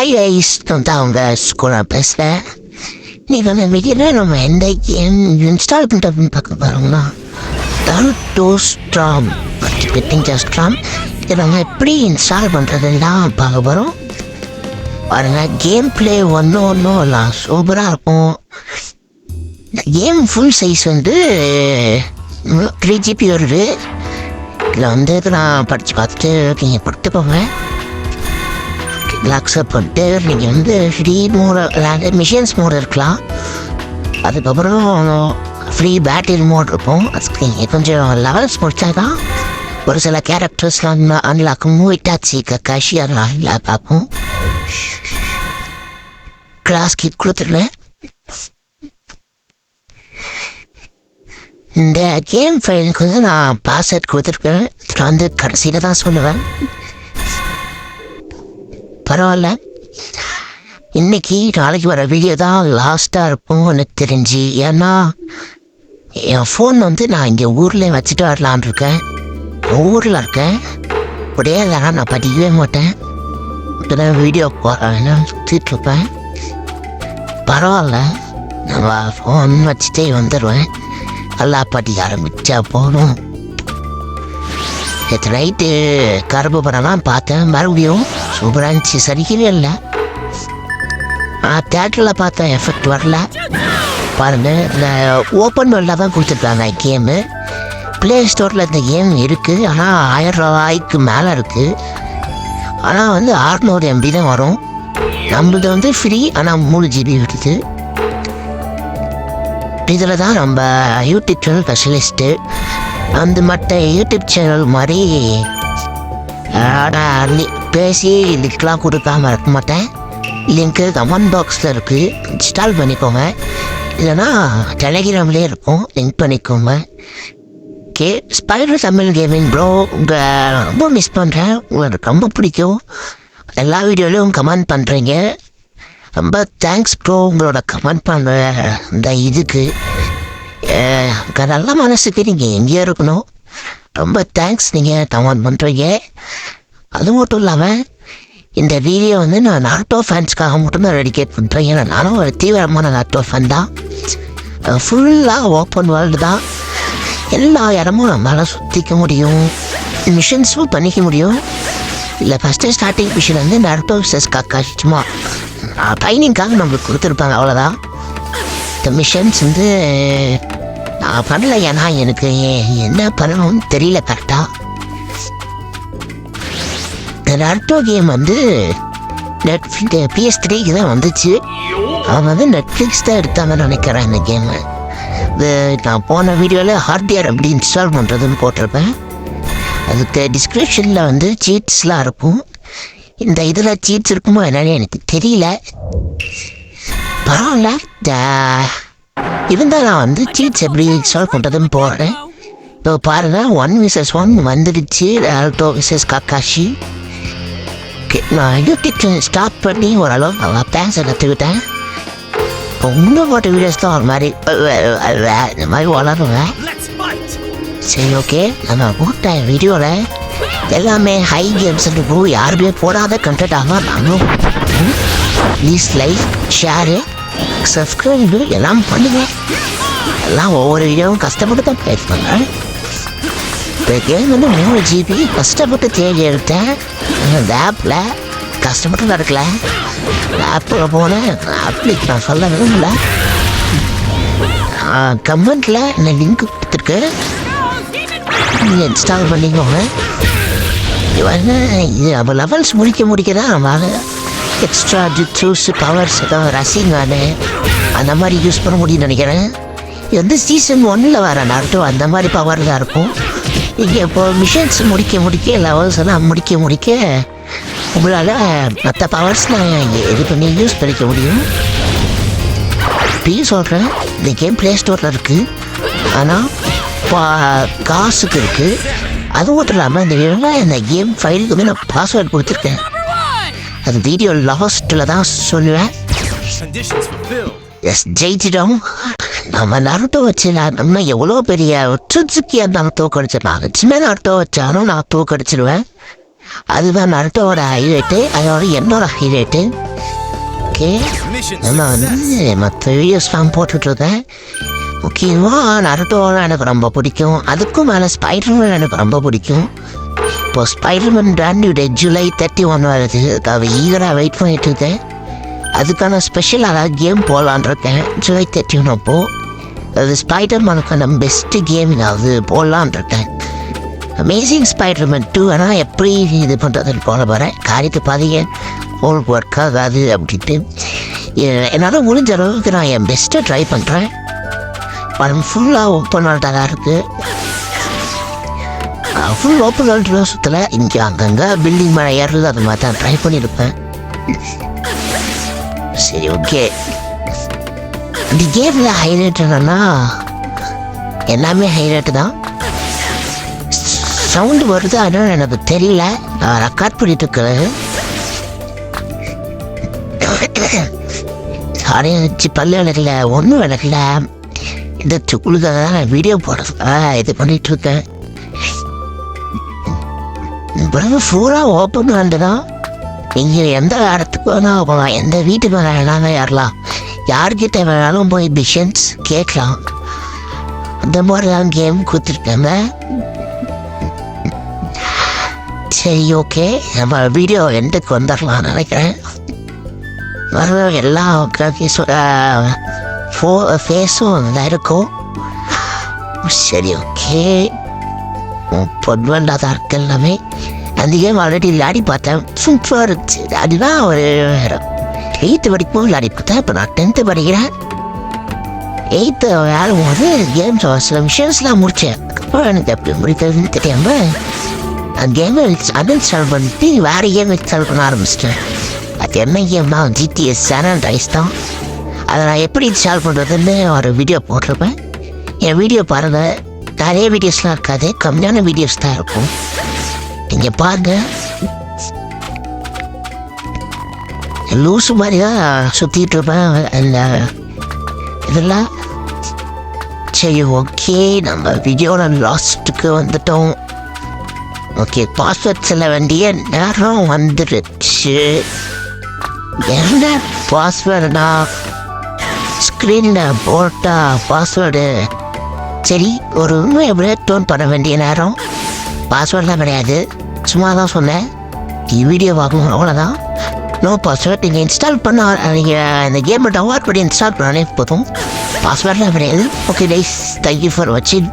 High ice தான் அவங்க ஸ்கூலில் பேசுகிறேன். நீ வந்து வீடியோவில் நம்ம எந்த கேம் இன்ஸ்டால் பண்ணுறதுன்னு பார்க்க போகிறோம்னா ஸ்ட்ராம் ஸ்ட்ராம் இதை நம்ம எப்படி இன்ஸ்டால் பண்ணுறதுலாம் பார்க்க போகிறோம். பாருங்க, கேம் பிளே ஒன்றும் சூப்பராக இருக்கும். இந்த கேம் ஃபுல் சைஸ் வந்து 3 GB வருது. இதில் வந்து நான் படித்து பார்த்துட்டு நீங்கள் கொடுத்துக்கோங்க. அக்செப்ட் பண்ணிட்டு நீங்கள் வந்து ஃப்ரீ மோடு, அதாவது மிஷின்ஸ் மோடு இருக்கலாம். அதுக்கப்புறம் ஃப்ரீ பேட்டரி மோட் இருக்கும். அதுக்கு நீங்கள் கொஞ்சம் லெவல்ஸ் முடிச்சா தான் ஒரு சில கேரக்டர்ஸ்லாம் அன்லாக்கும். விட்டாச்சு கஷி அதெல்லாம் இல்லை பார்ப்போம். கிளாஸ் கிட் கொடுத்துருவேன். இந்த கேம் ஃபைலுக்கு வந்து நான் பாஸ்வேர்ட் கொடுத்துருக்கேன். வந்து கடைசியில் தான் சொல்லுவேன். பரவாயில்ல, இன்னைக்கு நாளைக்கு வர வீடியோ தான் லாஸ்ட்டாக இருக்கும் எனக்கு தெரிஞ்சு. ஏன்னா என் ஃபோன் வந்து நான் இங்கே ஊரில் வச்சுட்டு வரலான் இருக்கேன். ஊரில் இருக்கேன், அப்படியே இல்லைனா நான் படிக்கவே மாட்டேன். இப்போதான் வீடியோ போகிறேன்னு சுற்றிட்டு இருப்பேன். பரவாயில்ல, நான் ஃபோன் வச்சுட்டே வந்துடுவேன். நல்லா படிக்க ஆரம்பித்தா போகணும். நேற்று நைட்டு கருப்பு படம்லாம் பார்த்தேன். மறுபடியும் சூப்பராக இருந்துச்சு, சரிக்கவே இல்லை. தேட்டரில் பார்த்தேன், எஃபெக்ட் வரல. பாருங்கள், இந்த ஓப்பன் வேர்ல்டில் தான் கொடுத்துருக்காங்க கேமு. ப்ளே ஸ்டோரில் இந்த கேம் இருக்குது, ஆனால் 1000 ரூபாய்க்கு மேலே இருக்குது. ஆனால் வந்து 600 MB தான் வரும். நம்மளது வந்து ஃப்ரீ, ஆனால் 3 GB வருது. இதில் தான் நம்ம யூடியூப் சேனல் ஸ்பெஷலிஸ்ட்டு. அந்த மற்ற யூடியூப் சேனல் மாதிரி பேசி லிங்க்லாம் கொடுக்காம இருக்க மாட்டேன். லிங்க்கு கமெண்ட் பாக்ஸில் இருக்குது, இன்ஸ்டால் பண்ணிக்கோங்க. இல்லைனா டெலிகிராம்லேயே இருக்கும், லிங்க் பண்ணிக்கோங்க. Okay, spider Tamil gaming bro, உங்கள் ரொம்ப மிஸ் பண்ணுறேன். உங்களுக்கு ரொம்ப பிடிக்கும், எல்லா வீடியோலையும் கமெண்ட் பண்ணுறீங்க. ரொம்ப தேங்க்ஸ் ப்ரோ, உங்களோட கமெண்ட் பண்ண இந்த இதுக்கு. நல்ல மனசுக்கு நீங்கள் எங்கேயோ இருக்கணும். ரொம்ப தேங்க்ஸ், நீங்கள் கமெண்ட் பண்ணுறீங்க. அது மட்டும் இல்லாமல் இந்த வீடியோ வந்து நான் நாருட்டோ ஃபேன்ஸ்க்காக மட்டும்தான் டெடிகேட் பண்ணுறேன். ஏன்னா நானும் ஒரு தீவிரமான நாருட்டோ ஃபேன் தான். ஃபுல்லாக ஓப்பன் வேர்ல்டு தான். எல்லா இடமும் நம்மளால் சுற்றிக்க முடியும், மிஷன்ஸும் பண்ணிக்க முடியும். இல்லை, ஃபஸ்ட்டு ஸ்டார்டிங் மிஷன் வந்து நாருட்டோ விசஸ் காக்காஷி சும்மா ட்ரைனிங்காக நம்மளுக்கு கொடுத்துருப்பாங்க, அவ்வளோதான். இந்த மிஷன்ஸ் வந்து நான் பண்ணல, ஏன்னா எனக்கு என்ன பண்ணணும்னு தெரியல கரெக்டாக. இந்த நாருட்டோ கேம் வந்து PS3க்கு தான் வந்துச்சு. அவங்க வந்து நெட்ஃப்ளிக்ஸ் தான் எடுத்தாங்கன்னு நினைக்கிறேன் இந்த கேமு. இது நான் போன வீடியோவில் ஹார்ட்வேர் எப்படி இன்ஸ்டால் பண்ணுறதுன்னு போட்டிருப்பேன். அதுக்கு டிஸ்கிரிப்ஷனில் வந்து சீட்ஸ்லாம் இருக்கும். இந்த இதில் சீட்ஸ் இருக்குமோ என்னன்னு எனக்கு தெரியல. பரவாயில்ல, இருந்தால் நான் வந்து சீட்ஸ் எப்படி இன்ஸ்டால் பண்ணுறதுன்னு போடுறேன். இப்போ பாருங்கள், 1 vs 1 வந்துடுச்சு. Naruto versus Kakashi. ஓகே, நான் யூடியூப் ஸ்டார்ட் பண்ணி ஓரளவு நல்லா பேச கற்றுக்கிட்டேன். இப்போ இன்னும் போட்ட வீடியோஸ் தான் ஒரு மாதிரி இந்த மாதிரி வளருவேன். சரி, ஓகே, நம்ம போட்ட வீடியோவில் எல்லாமே ஹை கேம்ஸ் இருக்கும். யாருமே போடாத கண்டென்ட் ஆகாமல் நானும் ப்ளீஸ் லைக், ஷேரு, சப்ஸ்கிரைபு எல்லாம் பண்ணுவேன். எல்லாம் ஒவ்வொரு வீடியோவும் கஷ்டப்பட்டு தான் ப்ளே பண்ணேன். இப்போ கேம் வந்து 3 GB கஷ்டப்பட்டு தேடி எடுத்தேன். இந்த ஆப்பில் கஷ்டப்பட்டு நடக்கல. ஆப்பில் போனேன், ஆப்பில் நான் சொல்ல விரும்பல. கமெண்ட்டில் இந்த லிங்க் கொடுத்துருக்கு, நீங்கள் இன்ஸ்டால் பண்ணிக்கோங்க. இது நம்ம லெவல்ஸ் முடிக்க தான் நம்மளால் எக்ஸ்ட்ரா ஜூஸ் பவர்ஸ் ஏதாவது ரசிங்கானு அந்த மாதிரி யூஸ் பண்ண முடியும்னு நினைக்கிறேன். இது வந்து சீசன் 1ல் வர நாருட்டோ அந்த மாதிரி பவர் தான் இருக்கும். இங்கே இப்போது மிஷன்ஸ் முடிக்க லெவல்ஸ் எல்லாம் முடிக்க உங்களால் மற்ற பவர்ஸ்லாம் இது பண்ணி யூஸ் பண்ணிக்க முடியும். இப்பயும் சொல்கிறேன், இந்த கேம் ப்ளே ஸ்டோரில் இருக்குது, ஆனால் காசுக்கு இருக்குது. அது மட்டும் இல்லாமல் இந்த கேம் ஃபைலுக்கு வந்து நான் பாஸ்வேர்டு கொடுத்துருக்கேன். அது வீடியோ லாஸ்ட்டில் தான் சொல்லுவேன். எஸ், ஜெயிச்சிட்டோம். நம்ம நாருட்டோ வச்சு நம்ம எவ்வளோ பெரிய சுசுக்கியாக இருந்தாலும் தோக்கடிச்சிடலாம். சின்ன நாருட்டோ வச்சாலும் நான் தோக்கடிச்சிடுவேன். அதுதான் நாருட்டோவோட ஹைலைட்டு, அதோட என்னோட ஹைலைட்டு. ஓகே. நான் வந்து மற்ற வீடியோஸ்லாம் போட்டுட்ருக்கேன். முக்கியமாக நருட்டோலாம் எனக்கு ரொம்ப பிடிக்கும். அதுக்கும் மேலே ஸ்பைடர்மேன் எனக்கு ரொம்ப பிடிக்கும். இப்போ ஸ்பைடர்மேன் பிராண்ட் ஜூலை 31 வருது. அதுக்காக ஈகராக வெயிட் பண்ணிட்டு இருக்கேன். அதுக்கான ஸ்பெஷலாக கேம் போகலான் இருக்கேன் ஜூலை 31 அப்போது. அது ஸ்பைடர்மேனுக்கான பெஸ்ட்டு கேம் அது போடலான் இருக்கேன். அமேசிங் ஸ்பைடர்மேன் 2 ஆனால் எப்படி இது பண்ணுறதுன்னு போல போகிறேன். காரியத்தை பாதிங்க ஹோல் ஒர்க் ஆகாது அப்படின்ட்டு என்னால் முடிஞ்ச அளவுக்கு நான் என் பெஸ்ட்டை ட்ரை பண்ணுறேன். படம் ஃபுல்லாக ஓப்பன் வேர்ல்டாக இருக்குது. ஃபுல் ஓப்பன் வேர்ல்டு சுற்றல இங்கே அங்கங்கே பில்டிங் மேலே ஏறுறது அது மாதிரி தான் ட்ரை பண்ணியிருப்பேன். சரி ஓகே. இந்த கேமில் ஹைலைட் என்னன்னா எல்லாமே ஹைலைட்டு தான். சவுண்டு வருது ஆனால் எனக்கு தெரியல. நான் ரெக்கார்ட் பண்ணிட்டு இருக்கிறது சாரி வச்சு பல்லு விளக்கல ஒன்றும் விளக்கல. இந்த சுக்குளுக்காக தான் நான் வீடியோ போடுறதுக்கா இது பண்ணிட்டு இருக்கேன். பிறகு ஃபுல்லாக ஓப்பன் வேண்டு தான். நீங்கள் எந்த இடத்துக்கு வேணால் போகலாம், எந்த வீட்டுக்கு வேணாலும் ஏறலாம், யார்கிட்ட வேணாலும் போய் மிஷன்ஸ் கேட்கலாம். அந்த மாதிரி தான் கேம் கொடுத்துருக்காங்க. சரி ஓகே, நம்ம வீடியோ எண்டுக்கு வந்துடலாம்னு நினைக்கிறேன். வர எல்லா ஃபேஸும் நல்லா இருக்கும். சரி ஓகே. பொன்வண்டா தான் இருக்கு எல்லாமே. அந்த கேம் ஆல்ரெடி விளையாடி பார்த்தேன், சூப்பராக இருந்துச்சு. அதுதான் ஒரு 8th படிக்கும் விளையாடி பார்த்தேன். இப்போ நான் 10th படிக்கிறேன். 8th விளையாடும் போது கேம்ஸ் சில விஷயம்ஸ்லாம் முடித்தேன். அப்புறம் எனக்கு எப்படி முடிக்கிறதுன்னு தெரியாமல் அந்த கேமை அன்இன்ஸ்டால் பண்ணிட்டு வேறு கேம் இன்ஸ்டால் பண்ண ஆரம்பிச்சிட்டேன். அது என்ன கேம் தான் ஜிடிஎஸ் சேனல் ரைஸ் தான். அதை நான் எப்படி இன்ஸ்டால் பண்ணுறதுன்னு ஒரு வீடியோ போட்டிருப்பேன். என் வீடியோ பாருங்கள். நிறைய வீடியோஸ்லாம் இருக்காது, கம்மியான வீடியோஸ் தான் இருக்கும். நீங்கள் பாருங்கள். லூஸு மாதிரி தான் சுற்றிட்டு இருப்பேன் அந்த இதெல்லாம். சரி ஓகே, நம்ம வீடியோவில் லாஸ்ட்டுக்கு வந்துட்டோம். ஓகே, பாஸ்வேர்ட் சொல்ல வேண்டிய நேரம் வந்துடுச்சு. என்ன பாஸ்வேர்டுனா ஸ்க்ரீனில் போட்டா பாஸ்வேர்டு. சரி, ஒரு உண்மையை பிரேக் டவுன் பண்ண வேண்டிய நேரம். பாஸ்வேர்டெலாம் கிடையாது, சும்மா தான் சொன்னேன். வீடியோ பார்க்கணும் அவ்வளோதான். No password. நீங்கள் இன்ஸ்டால் பண்ண நீங்கள் இந்த கேமை டவுன்லோட் பண்ணி இன்ஸ்டால் பண்ணாலே போதும். பாஸ்வேர்டெலாம் கிடையாது. ஓகே கைஸ், தேங்க்யூ ஃபார் வாட்சிங்.